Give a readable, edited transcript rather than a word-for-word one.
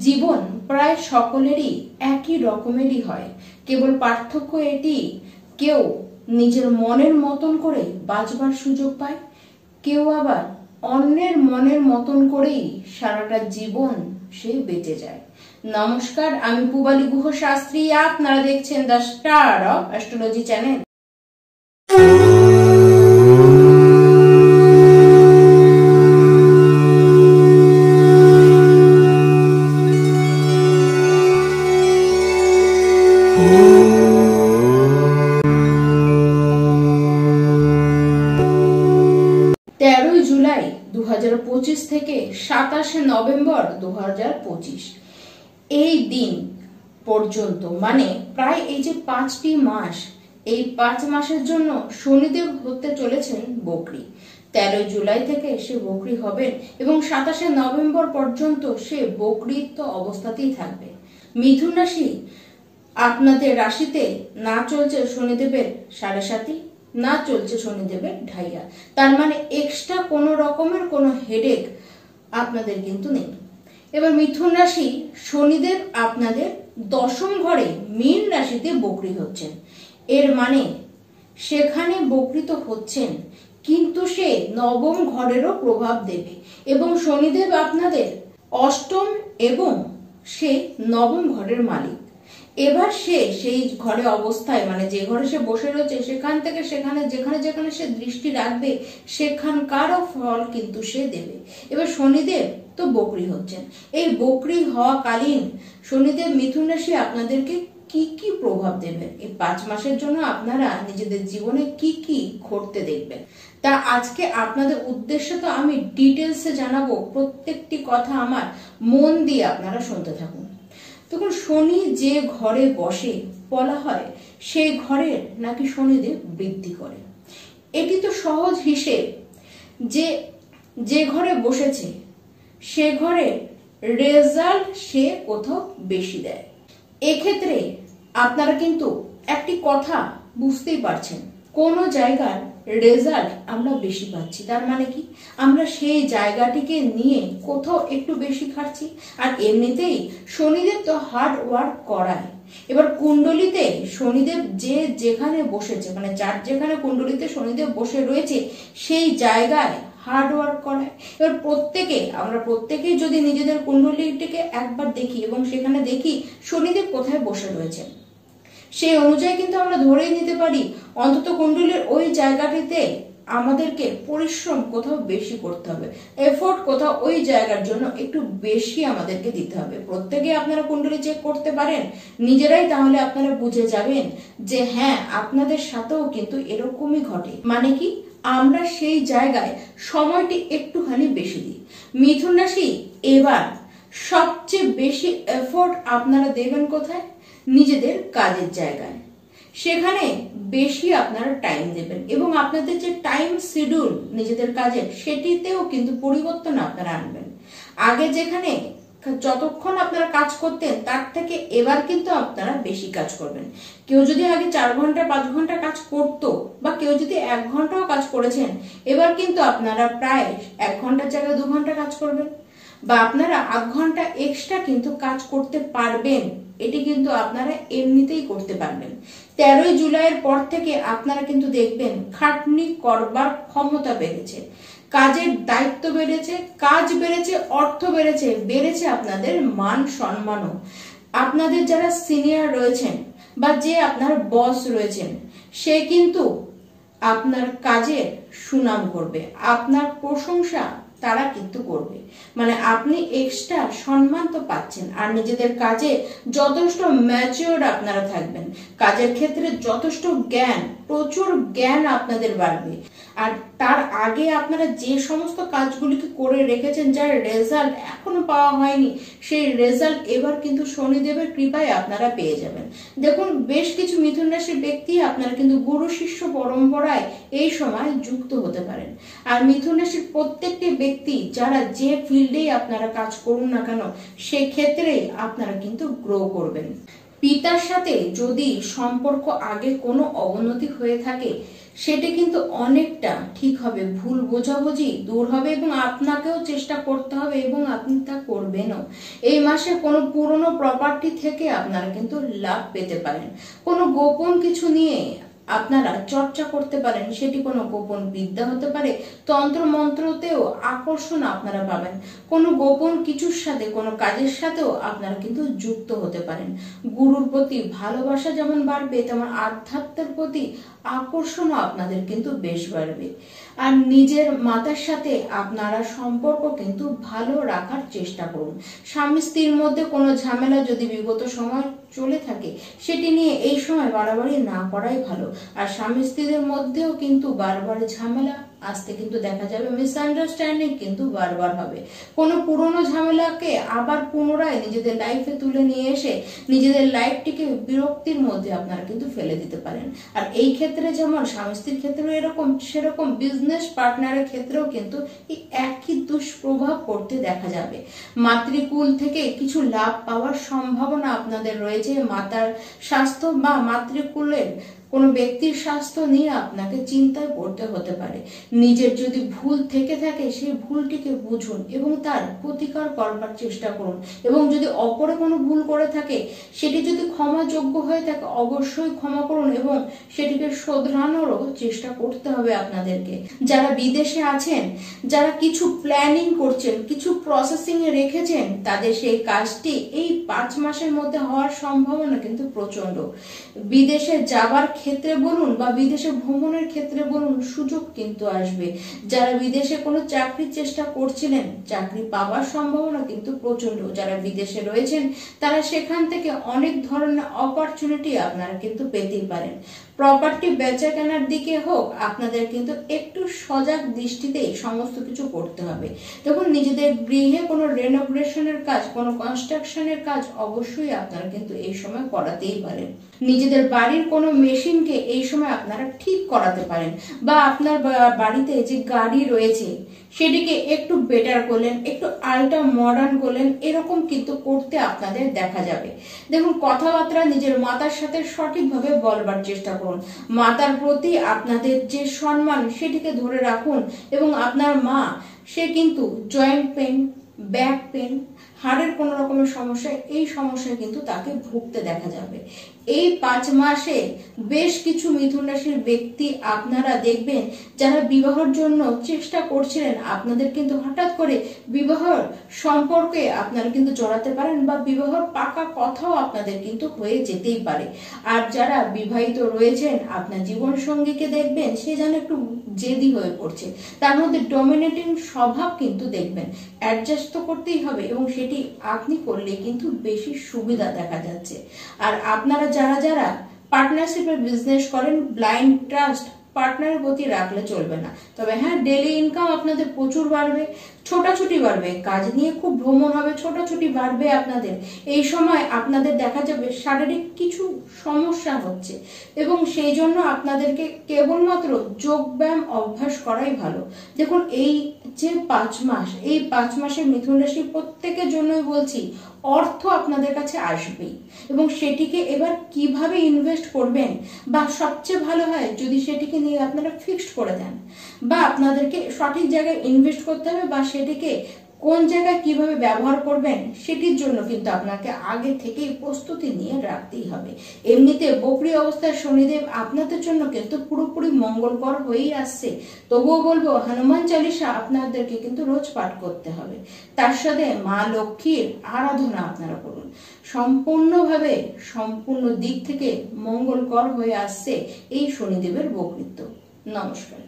জীবন প্রায় সকলেরই একই রকমেরই হয়, কেবল পার্থক্য এটি কেউ নিজের মনের মতন করে বাঁচবার সুযোগ পায়, কেউ আবার অন্যের মনের মতন করেই সারাটা জীবন সে বেঁচে যায়। নমস্কার, আমি পূবালী গুহ শাস্ত্রী, আপনারা দেখছেন the star of astrology channel. July 2025 থেকে 27 নভেম্বর 2025 এই দিন পর্যন্ত, মানে প্রায় এই যে 5টি মাস, এই 5 মাসের জন্য শনিদেব হতে চলেছেন বকরি। 13 জুলাই থেকে সে বকরি হবেন এবং 27 নভেম্বর পর্যন্ত সে বকরিত্ব অবস্থাতেই থাকবে। মিথুন রাশি, আপনাদের রাশিতে না চলছে শনিদেবের 7.5, না চলছে শনিদেবের ঢাইয়া, তার মানে এক্সট্রা কোনো রকমের কোনো হেডেক আপনাদের কিন্তু নেই। এবার মিথুন রাশি, শনিদেব আপনাদের 10ম ঘরে মীন রাশিতে বকরি হচ্ছেন। এর মানে সেখানে বকরিত হচ্ছেন, কিন্তু সে 9ম ঘরেরও প্রভাব দেবে এবং শনিদেব আপনাদের 8ম এবং সে 9ম ঘরের মালিক। এবার সে সেই ঘরে অবস্থায়, মানে যে ঘরে সে বসে রয়েছে সেখান থেকে সেখানে যেখানে যেখানে সে দৃষ্টি রাখবে সেখানকারও ফল কিন্তু সে দেবে। এবার শনিদেব তো বকরি হচ্ছেন, এই বকরি হওয়া কালীন শনিদেব মিথুন রাশি আপনাদেরকে কি কি প্রভাব দেবেন, এই 5 মাসের জন্য আপনারা নিজেদের জীবনে কি কি ঘটতে দেখবেন, তা আজকে আপনাদের উদ্দেশ্যে তো আমি ডিটেলসে জানাবো। প্রত্যেকটি কথা আমার মন দিয়ে আপনারা শুনতে থাকুন। তখন শনি যে ঘরে বসে বলা হয় সেই ঘরের নাকি শনিদেব বৃদ্ধি করে। এটি তো সহজ হিসেব যে যে ঘরে বসেছে সে ঘরে রেজাল্ট সে কোথাও বেশি দেয়। এক্ষেত্রে আপনারা কিন্তু একটি কথা বুঝতেই পারছেন, কোন জায়গার রেজাল্ট আমরা বেশি পাচ্ছি, তার মানে কি আমরা সেই জায়গাটিকে নিয়ে কোথাও একটু বেশি খাচ্ছি। আর এমনিতেই শনিদেব তো হার্ড ওয়ার্ক করায়। এবার কুণ্ডলিতে শনিদেব যে যেখানে বসেছে, মানে যার যেখানে কুণ্ডলিতে শনিদেব বসে রয়েছে সেই জায়গায় হার্ড ওয়ার্ক করায়। এবার আমরা প্রত্যেকেই যদি নিজেদের কুণ্ডলিটিকে একবার দেখি এবং সেখানে দেখি শনিদেব কোথায় বসে রয়েছে, সেই অনুযায়ী কিন্তু আমরা ধরেই নিতে পারি অন্তত কুণ্ডলীর ওই জায়গাটিতে আমাদেরকে পরিশ্রম কোথাও বেশি করতে হবে, এফোর্ট কোথাও ওই জায়গার জন্য একটু বেশি আমাদেরকে দিতে হবে। প্রত্যেকে আপনারা কুণ্ডলী চেক করতে পারেন নিজেরাই, তাহলে আপনারা বুঝে যাবেন যে হ্যাঁ আপনাদের সাথেও কিন্তু এরকমই ঘটে। মানে কি আমরা সেই জায়গায় সময়টি একটুখানি বেশি দিই। মিথুন রাশি, এবার সবচেয়ে বেশি এফোর্ট আপনারা দেবেন কোথায়? নিজেদের কাজের জায়গায়, সেখানে বেশি আপনারা টাইম দেবেন এবং আপনাদের যে টাইম শিডিউল নিজেদের কাজের সেটিতেও কিন্তু পরিবর্তন আপনারা আনবেন। আগে যেখানে যতক্ষণ আপনারা কাজ করতেন তার থেকে এবার কিন্তু আপনারা বেশি কাজ করবেন। কেউ যদি আগে 4 ঘন্টা 5 ঘন্টা কাজ করতো বা কেউ যদি 1 ঘন্টাও কাজ করেছেন, এবার কিন্তু আপনারা প্রায় 1 ঘন্টার জায়গায় 2 ঘন্টা কাজ করবেন বা আপনারা 8 ঘন্টা এক্সট্রা কিন্তু কাজ করতে পারবেন। এটি কিন্তু আপনারা এমনিতেই করতে পারবেন। 13 জুলাইয়ের পর থেকে আপনারা কিন্তু দেখবেন খাটনি করবার ক্ষমতা বেড়েছে, কাজের দায়িত্ব বেড়েছে, কাজ বেড়েছে, অর্থ বেড়েছে, বেড়েছে আপনাদের মান সম্মানও। আপনাদের যারা সিনিয়র রয়েছেন বা যে আপনার বস রয়েছেন সে কিন্তু আপনার কাজের সুনাম করবে, আপনার প্রশংসা তারা কিন্তু করবে। মানে আপনি এক্সট্রা সম্মান তো পাচ্ছেন আর নিজেদের কাজে যথেষ্ট ম্যাচিওর আপনারা থাকবেন। কাজের ক্ষেত্রে যথেষ্ট জ্ঞান, প্রচুর জ্ঞান আপনাদের বাড়বে। আর তার আগে আপনারা যে সমস্ত কাজগুলিকে করে রেখেছেন যার রেজাল্ট এখনো পাওয়া হয়নি, সেই রেজাল্ট এবার কিন্তু শনিদেবের কৃপায় আপনারা পেয়ে যাবেন। দেখুন, বেশ কিছু মিথুন রাশির ব্যক্তি আপনারা কিন্তু গুরু শিষ্য পরম্পরায় এই সময় যুক্ত হতে পারেন। আর মিথুন রাশির প্রত্যেকটি ব্যক্তি যারা যে ফিল্ডেই আপনারা কাজ করুন না কেন সেক্ষেত্রে আপনারা কিন্তু গ্রো করবেন। পিতার সাথে যদি সম্পর্ক আগে কোনো অবনতি হয়ে থাকে সেটি কিন্তু অনেকটা ঠিক হবে, ভুল বোঝাবুঝি দূর হবে এবং আপনাকেও চেষ্টা করতে হবে এবং আপনি তা করবেনও। এই মাসে কোনো পুরনো প্রপার্টি থেকে আপনারা কিন্তু লাভ পেতে পারেন। কোনো গোপন কিছু নিয়ে আপনারা চর্চা করতে পারেন, সেটি কোনো গোপন বিদ্যা হতে পারে, তন্ত্র মন্ত্রতেও আকর্ষণ আপনারা পাবেন। কোনো গোপন কিছুর সাথে, কোনো কাজের সাথেও আপনারা কিন্তু যুক্ত হতে পারেন। গুরুর প্রতি ভালোবাসা যেমন বাড়বে, তেমন আধ্যাত্মের প্রতি আকর্ষণও আপনাদের কিন্তু বেশ বাড়বে। আর নিজের মাতার সাথে আপনারা সম্পর্ক কিন্তু ভালো রাখার চেষ্টা করুন। স্বামী স্ত্রীর মধ্যে কোনো ঝামেলা যদি বিগত সময় চলে থাকে, সেটি নিয়ে এই সময় বাড়াবাড়ি না করাই ভালো। আর স্বামী স্ত্রীদের মধ্যেও কিন্তু বারবার ঝামেলা আসতে কিন্তু দেখা যাবে, মিসআন্ডারস্ট্যান্ডিং কিন্তু বারবার হবে। কোনো পুরনো ঝামেলাকে আবার পুনরায় নিজেদের লাইফে তুলে নিয়ে এসে নিজেদের লাইফটিকে বিরক্তির মধ্যে আপনারা কিন্তু ফেলে দিতে পারেন। আর এই ক্ষেত্রে যেমন স্বামী স্ত্রীর ক্ষেত্রেও এরকম, সেরকম বিজনেস পার্টনারের ক্ষেত্রেও কিন্তু এই একই দুষ্প্রভাব পড়তে দেখা যাবে। মাতৃকুল থেকে কিছু লাভ পাওয়ার সম্ভাবনা আপনাদের রয়েছে। মাতার স্বাস্থ্য বা মাতৃকুলের কোনো ব্যক্তির স্বাস্থ্য নিয়ে আপনাকে চিন্তায় পড়তে হতে পারে। নিজের যদি ভুল থেকে থাকে, সেই ভুলটিকে বুঝুন এবং তার প্রতিকার করবার চেষ্টা করুন। এবং যদি অপরে কোনো ভুল করে থাকে, সেটি যদি ক্ষমাযোগ্য হয়ে থাকে, অবশ্যই ক্ষমা করুন এবং সেটিকে শোধরানোরও চেষ্টা করতে হবে আপনাদেরকে। যারা বিদেশে আছেন, যারা কিছু প্ল্যানিং করছেন, কিছু প্রসেসিং এ রেখেছেন, তাদের সেই কাজটি এই 5 মাসের মধ্যে হওয়ার সম্ভাবনা কিন্তু প্রচন্ড। বিদেশে যাবার ক্ষেত্রে বলুন বা বিদেশে ভ্রমণের ক্ষেত্রে বলুন, সুযোগ কিন্তু আসবে। যারা বিদেশে কোনো চাকরির চেষ্টা করছিলেন, চাকরি পাওয়ার সম্ভাবনা কিন্তু প্রচন্ড। যারা বিদেশে রয়েছেন, তারা সেখান থেকে অনেক ধরনের অপরচুনিটি আপনারা কিন্তু পেতেই পারেন। প্রপার্টি বেচা কেনার দিকে হোক, আপনাদের কিন্তু একটু সজাগ দৃষ্টিতেই সমস্ত কিছু করতে হবে। দেখুন, নিজেদের গৃহে কোনো রেনোভেশনের কাজ, কোনো কনস্ট্রাকশনের কাজ অবশ্যই আপনারা কিন্তু এই সময় করাতেই পারেন। নিজেদের বাড়ির কোনো মেশিনকে এই সময় আপনারা ঠিক করাতে পারেন, বা আপনার বাড়িতে যে গাড়ি রয়েছে সেটিকে একটু বেটার করলেন, একটু আল্ট্রা মডার্ন করলেন, এরকম কিন্তু করতে আপনাদের দেখা যাবে। দেখুন, কথাবার্তা নিজের মাতার সাথে সঠিকভাবে বলবার চেষ্টা করুন। মাতার প্রতি আপনাদের যে সম্মান, সেটিকে ধরে রাখুন। এবং আপনার মা, সে কিন্তু জয়েন্ট পেন, ব্যাক পেন, হাড়ের কোন রকমের সমস্যা, এই সমস্যায় কিন্তু তাকে ভুগতে দেখা যাবে। এই 5 মাসে বেশ কিছু মিথুন রাশির ব্যক্তি আপনারা দেখবেন, যারা বিবাহের জন্য চেষ্টা করছিলেন, আপনাদের কিন্তু হঠাৎ করে বিবাহ সম্পর্কে আপনারা কিন্তু জড়াতে পারেন, বা বিবাহের পাকা কথাও আপনাদের কিন্তু হয়ে যেতেই পারে। আর যারা বিবাহিত রয়েছেন, আপনার জীবন সঙ্গীকে দেখবেন, সে যেন একটু জেদি হয়ে পড়ছে, তার মধ্যে ডমিনেটিং স্বভাব কিন্তু দেখবেন। অ্যাডজাস্ট তো করতেই হবে এবং সেটি আপনি করলে কিন্তু বেশি সুবিধা দেখা যাচ্ছে। আর আপনারা যারা যারা পার্টনারশিপে বিজনেস করেন, ব্লাইন্ড ট্রাস্ট পার্টনারের প্রতি রাখলে চলবে না। তবে হ্যাঁ, ডেইলি ইনকাম আপনাদের প্রচুর বাড়বে, ছোটাছুটি বাড়বে, কাজ নিয়ে খুব ভ্রমণ হবে, ছোটাছুটি বাড়বে আপনাদের। এই সময় আপনাদের দেখা যাবে শারীরিক কিছু সমস্যা হচ্ছে এবং সেই জন্য আপনাদেরকে কেবলমাত্র যোগ ব্যায়াম অভ্যাস করাই ভালো। দেখুন, এই যে 5 মাস, এই 5 মাসে মিথুন রাশি প্রত্যেকের জন্যই বলছি, অর্থ আপনাদের কাছে আসবেই এবং সেটিকে এবার কিভাবে ইনভেস্ট করবেন, বা সবচেয়ে ভালো হয় যদি সেটিকে নিয়ে আপনারা ফিক্সড করে দেন, বা আপনাদেরকে সঠিক জায়গায় ইনভেস্ট করতে হবে, বা সেটিকে কোন জায়গায় কিভাবে ব্যবহার করবেন, সেটির জন্য কিন্তু আপনাকে আগে থেকেই প্রস্তুতি নিয়ে রাখতেই হবে। এমনিতে বকরি অবস্থায় শনিদেব আপনাদের জন্য কিন্তু পুরোপুরি মঙ্গলকর হয়েই আসছে। তবুও বলবো, হনুমান চালিসা আপনাদেরকে কিন্তু রোজ পাঠ করতে হবে। তার সাথে মা লক্ষ্মীর আরাধনা আপনারা করুন। সম্পূর্ণভাবে, সম্পূর্ণ দিক থেকে মঙ্গলকর হয়ে আসছে এই শনিদেবের বকরিত্ব। নমস্কার।